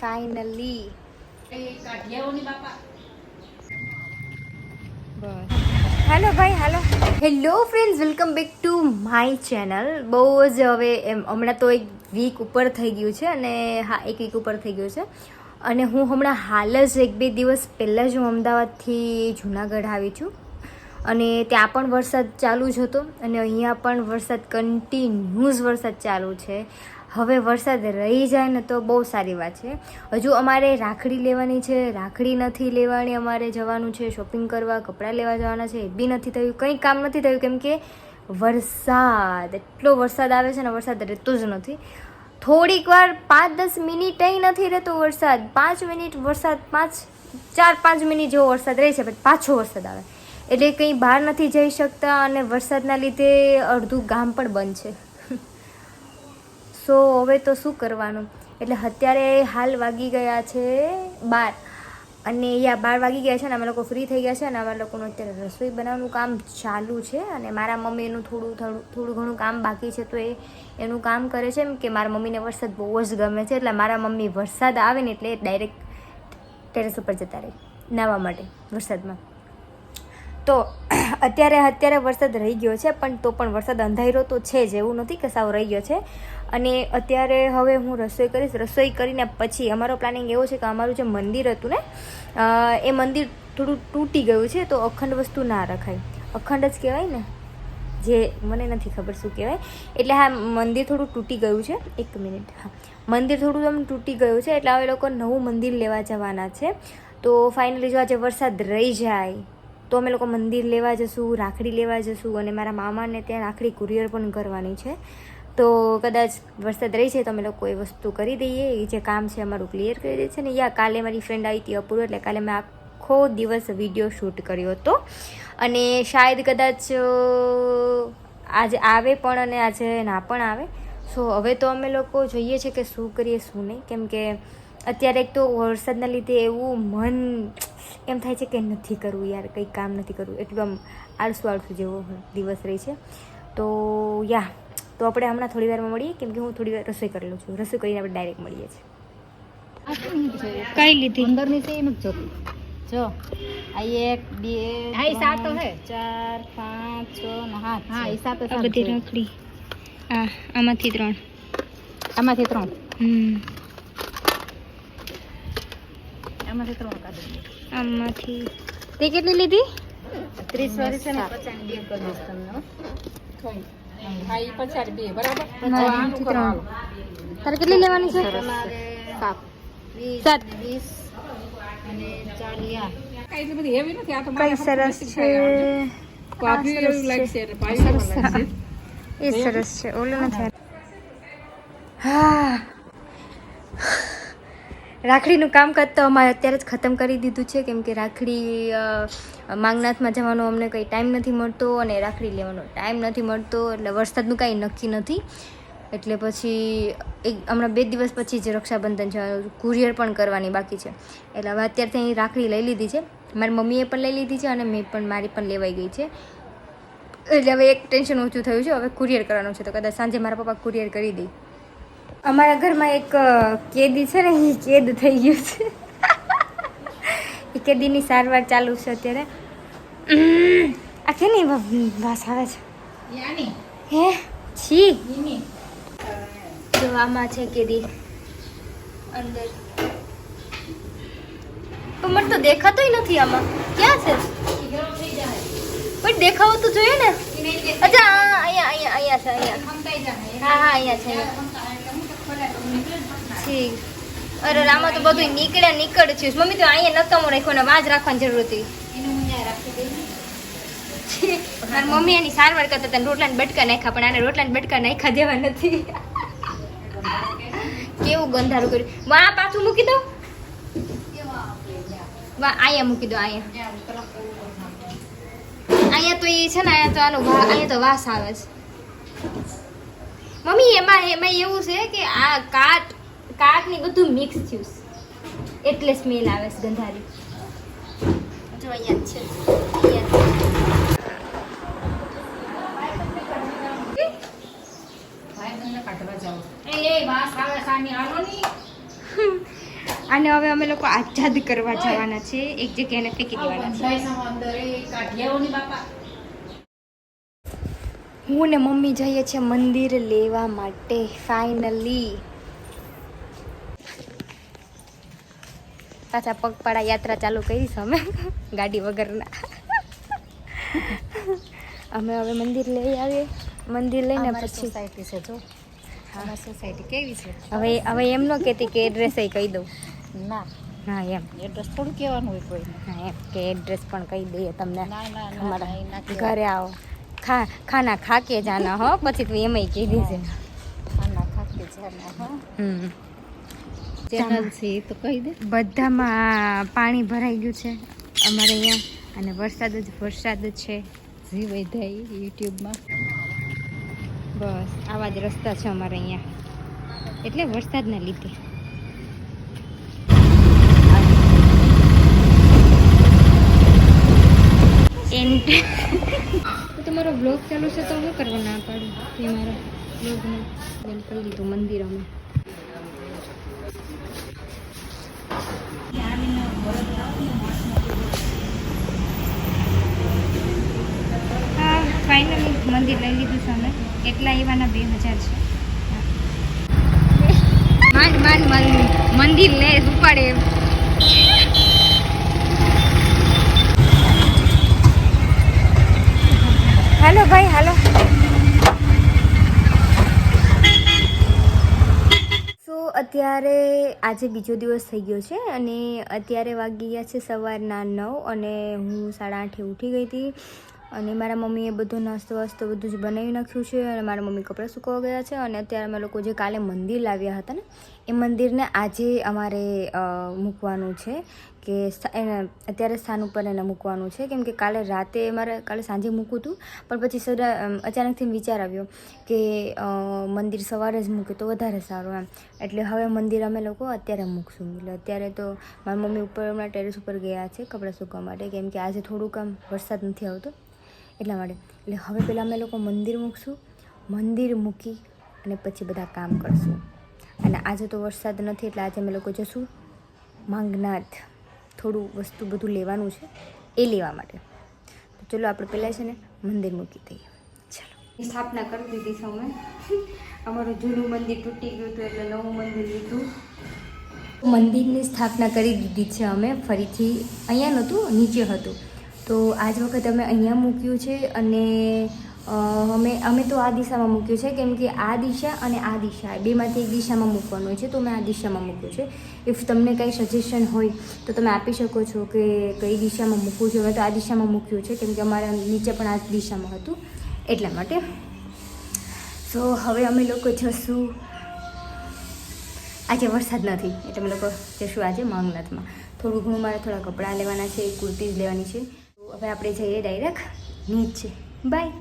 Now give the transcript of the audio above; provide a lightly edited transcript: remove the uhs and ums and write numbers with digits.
Finally hello ભાઈ હાલો. Hello friends, welcome back to my channel. બહુ જ હવે હમણાં તો એક વીક ઉપર થઈ ગયું છે અને હા એક વીક ઉપર થઈ ગયું છે અને હું હમણાં હાલ જ એક બે દિવસ પહેલાં જ હું અમદાવાદથી જુનાગઢ આવી છું અને ત્યાં પણ વરસાદ ચાલુ જ હતો અને અહીંયા પણ વરસાદ કન્ટિન્યુઅસ વરસાદ ચાલુ છે. હવે વરસાદ રહી જાય ને તો બહુ સારી વાત છે. હજુ અમારે રાખડી લેવાની છે, રાખડી નથી લેવાની, અમારે જવાનું છે શોપિંગ કરવા, કપડાં લેવા જવાના છે, એ બી નથી થયું, કંઈ કામ નથી થયું કેમ કે વરસાદ એટલો વરસાદ આવે છે ને વરસાદ રહેતો જ નથી. થોડીક વાર 5-10 મિનિટ નથી રહેતો વરસાદ, 5 મિનિટ વરસાદ, 4-5 મિનિટ જેવો વરસાદ રહે છે પછી પાછો વરસાદ આવે એટલે કંઈ બહાર નથી જઈ શકતા અને વરસાદના લીધે અડધું ગામ પણ બંધ છે. સો હવે તો શું કરવાનું, એટલે અત્યારે હાલ વાગી ગયા છે 12 અને 12 વાગી ગયા છે ને અમે લોકો ફ્રી થઈ ગયા છે અને અમારા લોકોનું અત્યારે રસોઈ બનાવવાનું કામ ચાલુ છે અને મારા મમ્મીનું થોડું ઘણું કામ બાકી છે તો એનું કામ કરે છે. એમ કે મારા મમ્મીને વરસાદ બહુ જ ગમે છે એટલે મારા મમ્મી વરસાદ આવે ને એટલે ડાયરેક્ટ ટેરેસ ઉપર જતા રહે નાહવા માટે વરસાદમાં. તો અત્યારે વરસાદ રહી ગયો છે પણ તો પણ વરસાદ અંધાર્યો તો છે જ, એવું નથી કે સાવ રહી ગયો છે. અને અત્યારે હવે હું રસોઈ કરીશ. રસોઈ કરીને પછી અમારો પ્લાનિંગ એવો છે કે અમારું જે મંદિર હતું ને એ મંદિર થોડું તૂટી ગયું છે તો અખંડ વસ્તુ ના રખાય, અખંડ જ કહેવાય ને, જે મને નથી ખબર શું કહેવાય. એટલે હા મંદિર થોડું તૂટી ગયું છે. એક મિનિટ, હા મંદિર થોડું આમ તૂટી ગયું છે એટલે હવે લોકો નવું મંદિર લેવા જવાના છે. તો ફાઇનલી જો આજે વરસાદ રહી જાય તો અમે લોકો મંદિર લેવા જશું, રાખડી લેવા જશું અને મારા મામાને ત્યાં રાખડી કુરિયર પણ કરવાની છે. તો કદાચ વરસાદ રહી છે તો અમે લોકો એ વસ્તુ કરી દઈએ, એ જે કામ છે અમારું ક્લિયર કરી દે છે ને. કાલે મારી ફ્રેન્ડ આવી હતી અપૂર્વ, એટલે કાલે મેં આખો દિવસ વિડીયો શૂટ કર્યો હતો અને શાયદ કદાચ આજે આવે પણ અને આજે ના પણ આવે. સો હવે તો અમે લોકો જોઈએ છે કે શું કરીએ શું નહીં, કેમ કે અત્યારે એક તો વરસાદના લીધે એવું મન એમ થાય છે કે નથી કરવું યાર, કંઈ કામ નથી કરવું, એટલું આમ આળસુ જેવો દિવસ રહી છે. તો તો આપણે હમણાં થોડી વારમાં મળીએ કેમ કે હું થોડી વાર રસોઈ કરી લઉં છું. રસોઈ કરીને આપણે ડાયરેક્ટ મળીએ છીએ. કઈ લીધી અંદરની છે એમ જ જો આ 1 2 હા 7 હે 4 5 6 ને 7 હા એ 7 આ બધી રાખડી. હા આમાંથી 3 આમાંથી 3 કાઢી. આમાંથી તે કેટલી લીધી? 30 વાળી છે ને 50 ની બે કરી દઈશ તમને. હા ઈ 50 બે બરાબર. તારે કેટલી લેવાની છે? 7 20 અને 40. કઈ બધી હેવી નથી આ તો કઈ સરસ છે. પાપડી એવું લાગશે એટલે ભાઈ લાગશે. એ સરસ છે, ઓલો નથી. હા રાખડીનું કામકાજ તો અમારે અત્યારે જ ખતમ કરી દીધું છે કેમ કે રાખડી માંગનાથમાં જવાનો અમને કંઈ ટાઈમ નથી મળતો અને રાખડી લેવાનો ટાઈમ નથી મળતો એટલે વરસાદનું કાંઈ નક્કી નથી. એટલે પછી હમણાં 2 દિવસ પછી જ રક્ષાબંધન છે, કુરિયર પણ કરવાની બાકી છે. એટલે હવે અત્યારથી અહીં રાખડી લઈ લીધી છે, મારી મમ્મીએ પણ લઈ લીધી છે અને મારી પણ લેવાઈ ગઈ છે. એટલે હવે એક ટેન્શન ઓછું થયું છે, હવે કુરિયર કરવાનું છે તો કદાચ સાંજે મારા પપ્પા કુરિયર કરી દે. અમારા ઘરમાં એક કેદી છે ને એ કેદ થઈ ગયું છે. એ કેદીની સારવાર ચાલુ છે અત્યારે. આ કે નહીં વાસ આવે છે હે છી જો આમાં છે કેદી અંદર, પણ મને તો દેખાતોય નથી આમાં ક્યાં છે. પણ દેખાવો તો જોઈએ ને. અચ્છા અહીંયા છે, અહીંયા હા અહીંયા છે. અરે આમાં તો બધું નીકળ છે. મમ્મી તો અહીંયા નકામો રાખ્યો ને વાજ રાખવાની જરૂર હતી. મારી મમ્મી એની સારવાર કરતા હતા, રોટલા ને બટકા નાખ્યા પણ આને રોટલા ને બટકા નાખ્યા દેવા નથી. કેવું ગંધારું કર્યું. વાહ પાછું મૂકી દો, વાહ અહીંયા મૂકી દો. અહીંયા તો એ છે ને અહીંયા તો અહીંયા તો વાસ આવે છે. મમ્મી એમાં એવું છે કે આ કાટ ને બધું મિક્સ થયું એટલે સ્મેલ આવે છે ગંધારી. જો અહીંયા છે અને હવે અમે લોકો આઝાદ કરવા જવાના છે, એક જગ્યાએ એને ફેંકી દેવાના છે. હું ને મમ્મી જઈએ છીએ મંદિર લેવા માટે ફાઇનલી. પાછા પગપાળા યાત્રા ચાલુ કરી છે અમે ગાડી વગરના. અમે હવે મંદિર લઈ આવીએ, મંદિર લઈને પછી સોસાયટી છે જો. હા સોસાયટી કેવી છે? હવે એમ ન કહેતી કે એડ્રેસ કહી દઉં. ના હા એમ એડ્રેસ થોડું કહેવાનું હોય કોઈને. હા એમ કે એડ્રેસ પણ કહી દઈએ તમને. અમારા ઘરે આવો, ખાના ખા કે જાના હો, પછી તું એમાંય કહી દેજે. ખાના ખાકે જાના હો. ચેનલ છે એ તો કહી દે. બધામાં પાણી ભરાઈ ગયું છે અમારે અહીંયા, અને વરસાદ જ છે. જી વૈધાઈ યુટ્યુબમાં બસ આવા જ રસ્તા છે અમારે અહીંયા, એટલે વરસાદના લીધે. એન્ડ તમારો બ્લોગ ચાલુ છે તો હું કરવા ના પાડું એ મારા બ્લોગને બંધ કરી દીધું મંદિર અમે. હા ફાઇનલી મંદિર લઈ લીધું છે અમે. એટલા એવાના 2000 છે. માંડ મંદિર લે ઉપાડે. હાલો ભાઈ હાલો. સો અત્યારે આજે બીજો દિવસ થઈ ગયો છે અને અત્યારે વાગી ગયા છે સવારના 9 અને હું 8:30 ઉઠી ગઈ હતી. અને મારા મમ્મીએ બધો નાસ્તો વાસ્તો બધું જ બનાવી નાખ્યું છે અને મારા મમ્મી કપડાં સુકવવા ગયા છે. અને અત્યારે અમે લોકો જે કાલે મંદિર લાવ્યા હતા ને એ મંદિરને આજે અમારે મૂકવાનું છે, કે એને અત્યારે સ્થાન ઉપર એને મૂકવાનું છે. કેમ કે કાલે રાતે કાલે સાંજે મૂકવું હતું, પણ પછી અચાનકથી વિચાર આવ્યો કે મંદિર સવારે જ મૂકે તો વધારે સારું એમ. એટલે હવે મંદિર અમે લોકો અત્યારે મૂકશું. એટલે અત્યારે તો મારી મમ્મી ઉપર હમણાં ટેરેસ ઉપર ગયા છે કપડાં સૂકવવા માટે, કેમ કે આજે થોડુંક આમ વરસાદ નથી આવતો એટલા માટે. એટલે હવે પહેલાં અમે લોકો મંદિર મૂકશું, મંદિર મૂકી અને પછી બધા કામ કરશું. અને આજે તો વરસાદ નથી એટલે આજે અમે લોકો જશું માંગનાથ. થોડું વસ્તુ બધું લેવાનું છે એ લેવા માટે. તો ચલો આપણે પહેલાં છે ને મંદિર મૂકી દઈએ. ચાલો સ્થાપના કરી દીધી છે અમે. અમારું જૂનું મંદિર તૂટી ગયું હતું એટલે નવું મંદિર લીધું. મંદિરની સ્થાપના કરી દીધી છે અમે ફરીથી. અહીંયા નહોતું, નીચે હતું. તો આજ વખત અમે અહીંયા મૂક્યું છે. અને અમે તો આ દિશામાં મૂક્યું છે, કેમ કે આ દિશા અને આ દિશા બેમાંથી એક દિશામાં મૂકવાનું હોય છે. તો મેં આ દિશામાં મૂક્યું છે. ઇફ તમને કંઈ સજેશન હોય તો તમે આપી શકો છો કે કઈ દિશામાં મૂકવું છે. મેં તો આ દિશામાં મૂક્યું છે, કેમ કે અમારા નીચે પણ આ દિશામાં હતું એટલા માટે. સો હવે અમે લોકો જશું. આજે વરસાદ નથી એટલે અમે લોકો જશું આજે માંગનાથમાં. થોડું ઘણું મારે થોડા કપડાં લેવાના છે, કુર્તીઝ લેવાની છે. હવે આપણે જઈએ ડાયરેક્ટ નીચે. બાય.